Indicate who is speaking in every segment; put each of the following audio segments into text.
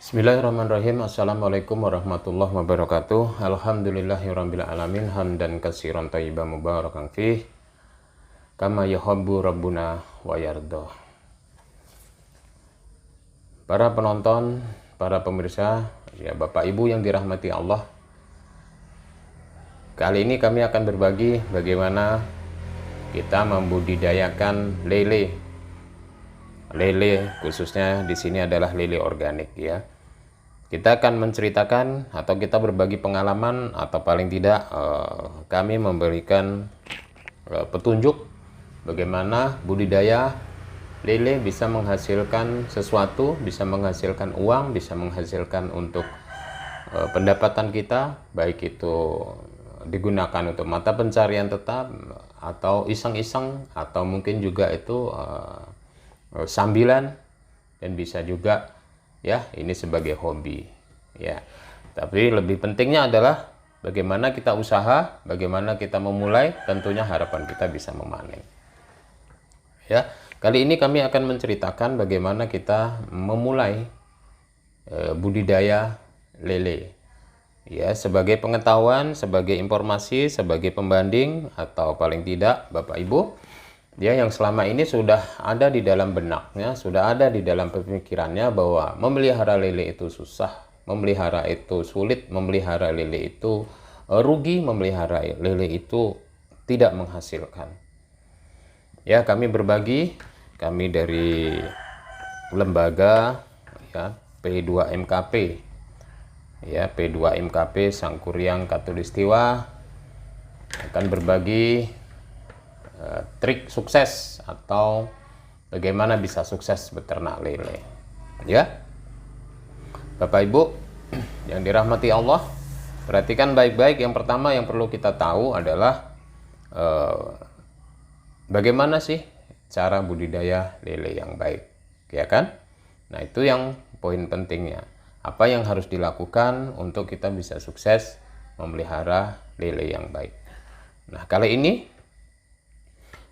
Speaker 1: Bismillahirrahmanirrahim. Assalamualaikum warahmatullahi wabarakatuh. Alhamdulillahirabbil alamin hamdan katsiran thayyiban mubarakan fih kama yuhibbu rabbuna wa yarda. Para penonton, para pemirsa, ya Bapak Ibu yang dirahmati Allah. Kali ini kami akan berbagi bagaimana kita membudidayakan lele. Lele khususnya di sini adalah lele organik ya. Kita akan menceritakan atau kita berbagi pengalaman atau paling tidak kami memberikan petunjuk bagaimana budidaya lele bisa menghasilkan sesuatu, bisa menghasilkan uang, bisa menghasilkan untuk pendapatan kita, baik itu digunakan untuk mata pencarian tetap atau iseng-iseng atau mungkin juga itu sambilan, dan bisa juga ya ini sebagai hobi ya. Tapi lebih pentingnya adalah bagaimana kita usaha, bagaimana kita memulai, tentunya harapan kita bisa memanen ya. Kali ini kami akan menceritakan bagaimana kita memulai budidaya lele ya, sebagai pengetahuan, sebagai informasi, sebagai pembanding, atau paling tidak Bapak Ibu dia yang selama ini sudah ada di dalam benaknya, sudah ada di dalam pemikirannya bahwa memelihara lele itu susah, memelihara itu sulit, memelihara lele itu rugi, memelihara lele itu tidak menghasilkan. Ya, kami berbagi, kami dari lembaga ya P2MKP ya, P2MKP Sangkuriang Katulistiwa akan berbagi trik sukses atau bagaimana bisa sukses beternak lele ya. Bapak Ibu yang dirahmati Allah, perhatikan baik-baik. Yang pertama yang perlu kita tahu adalah bagaimana sih cara budidaya lele yang baik ya kan. Nah, itu yang poin pentingnya, apa yang harus dilakukan untuk kita bisa sukses memelihara lele yang baik. Nah, kali ini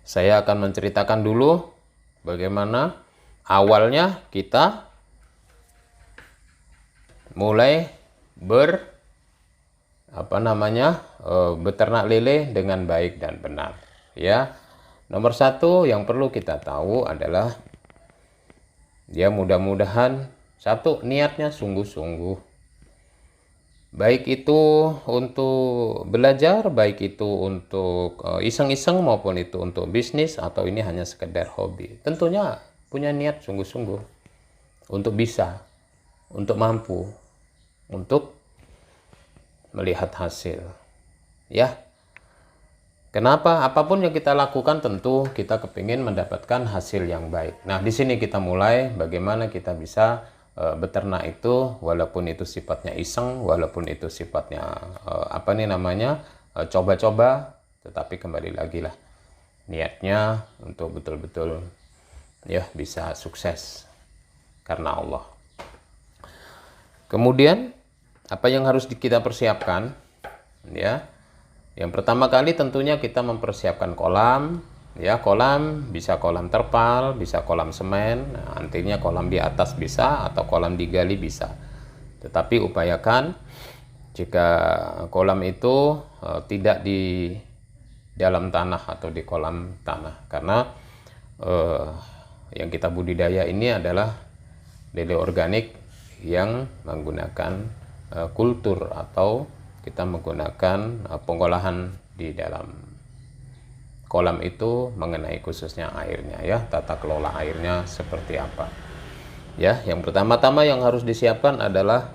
Speaker 1: saya akan menceritakan dulu bagaimana awalnya kita mulai beternak lele dengan baik dan benar ya. Nomor satu yang perlu kita tahu adalah ya, mudah-mudahan satu, niatnya sungguh-sungguh, baik itu untuk belajar, baik itu untuk iseng-iseng, maupun itu untuk bisnis, atau ini hanya sekedar hobi. Tentunya punya niat sungguh-sungguh untuk bisa, untuk mampu, untuk melihat hasil ya. Kenapa? Apapun yang kita lakukan tentu kita kepingin mendapatkan hasil yang baik. Nah, di sini kita mulai bagaimana kita bisa beternak itu, walaupun itu sifatnya iseng, walaupun itu sifatnya coba-coba, tetapi kembali lagi lah niatnya untuk betul-betul ya bisa sukses karena Allah. Kemudian apa yang harus kita persiapkan ya? Yang pertama kali tentunya kita mempersiapkan kolam ya. Kolam bisa kolam terpal, bisa kolam semen, nah, nantinya kolam di atas bisa, atau kolam digali bisa. Tetapi upayakan jika kolam itu tidak di dalam tanah atau di kolam tanah, karena yang kita budidaya ini adalah lele organik yang menggunakan kultur, atau kita menggunakan pengolahan di dalam kolam itu mengenai khususnya airnya ya, tata kelola airnya seperti apa ya. Yang pertama-tama yang harus disiapkan adalah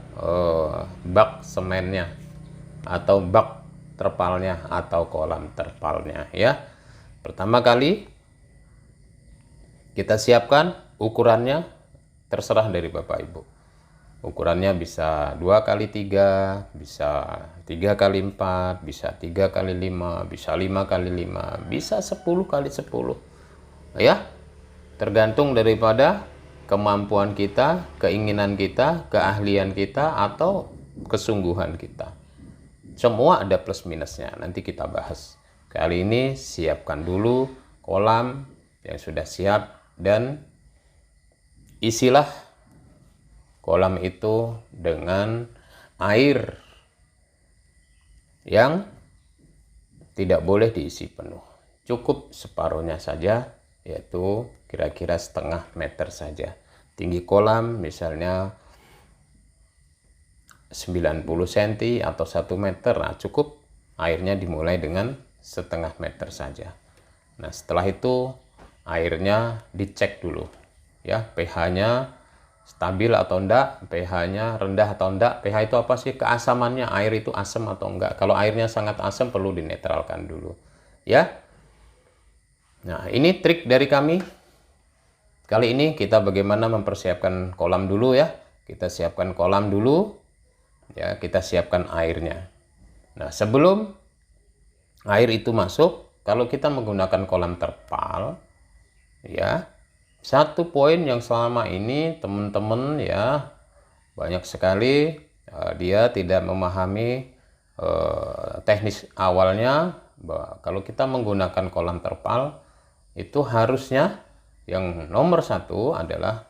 Speaker 1: bak semennya atau bak terpalnya atau kolam terpalnya ya. Pertama kali kita siapkan ukurannya, terserah dari Bapak Ibu. Ukurannya bisa 2x3, bisa 3x4, bisa 3x5, bisa 5x5, bisa 10x10 ya. Tergantung daripada kemampuan kita, keinginan kita, keahlian kita, atau kesungguhan kita. Semua ada plus minusnya, nanti kita bahas. Kali ini siapkan dulu kolam yang sudah siap dan isilah kolam itu dengan air yang tidak boleh diisi penuh. Cukup separuhnya saja, yaitu kira-kira setengah meter saja. Tinggi kolam misalnya 90 cm atau 1 meter. Nah, cukup airnya dimulai dengan setengah meter saja. Nah, setelah itu airnya dicek dulu. Ya, pH-nya stabil atau enggak, pH-nya rendah atau enggak. pH itu apa sih? Keasamannya, air itu asam atau enggak. Kalau airnya sangat asam perlu dinetralkan dulu. Ya. Nah, ini trik dari kami. Kali ini kita bagaimana mempersiapkan kolam dulu ya. Kita siapkan kolam dulu. Ya, kita siapkan airnya. Nah, sebelum air itu masuk, kalau kita menggunakan kolam terpal, ya, satu poin yang selama ini teman-teman ya banyak sekali dia tidak memahami teknis awalnya, bahwa kalau kita menggunakan kolam terpal itu harusnya yang nomor satu adalah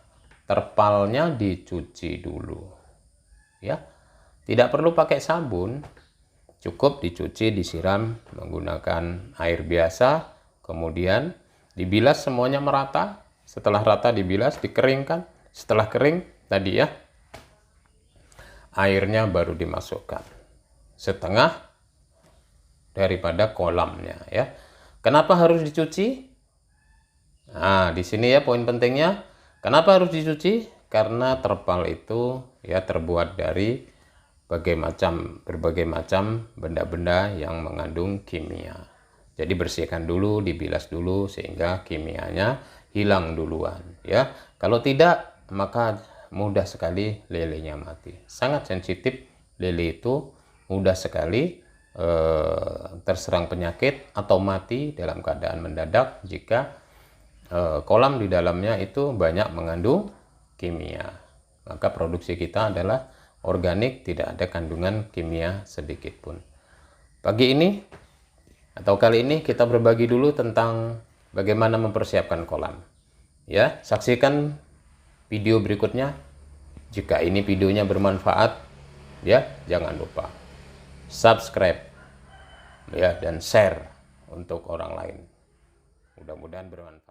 Speaker 1: terpalnya dicuci dulu ya, tidak perlu pakai sabun, cukup dicuci, disiram menggunakan air biasa, kemudian dibilas semuanya merata. Setelah rata dibilas, dikeringkan. Setelah kering tadi ya, airnya baru dimasukkan. Setengah daripada kolamnya ya. Kenapa harus dicuci? Nah, di sini ya poin pentingnya. Kenapa harus dicuci? Karena terpal itu ya terbuat dari berbagai macam benda-benda yang mengandung kimia. Jadi bersihkan dulu, dibilas dulu sehingga kimianya hilang duluan ya. Kalau tidak maka mudah sekali lelenya mati. Sangat sensitif lele itu, mudah sekali terserang penyakit atau mati dalam keadaan mendadak jika kolam di dalamnya itu banyak mengandung kimia. Maka produksi kita adalah organik, tidak ada kandungan kimia sedikit pun. Pagi ini atau kali ini kita berbagi dulu tentang bagaimana mempersiapkan kolam. Ya, saksikan video berikutnya. Jika ini videonya bermanfaat, ya jangan lupa subscribe ya dan share untuk orang lain. Mudah-mudahan bermanfaat.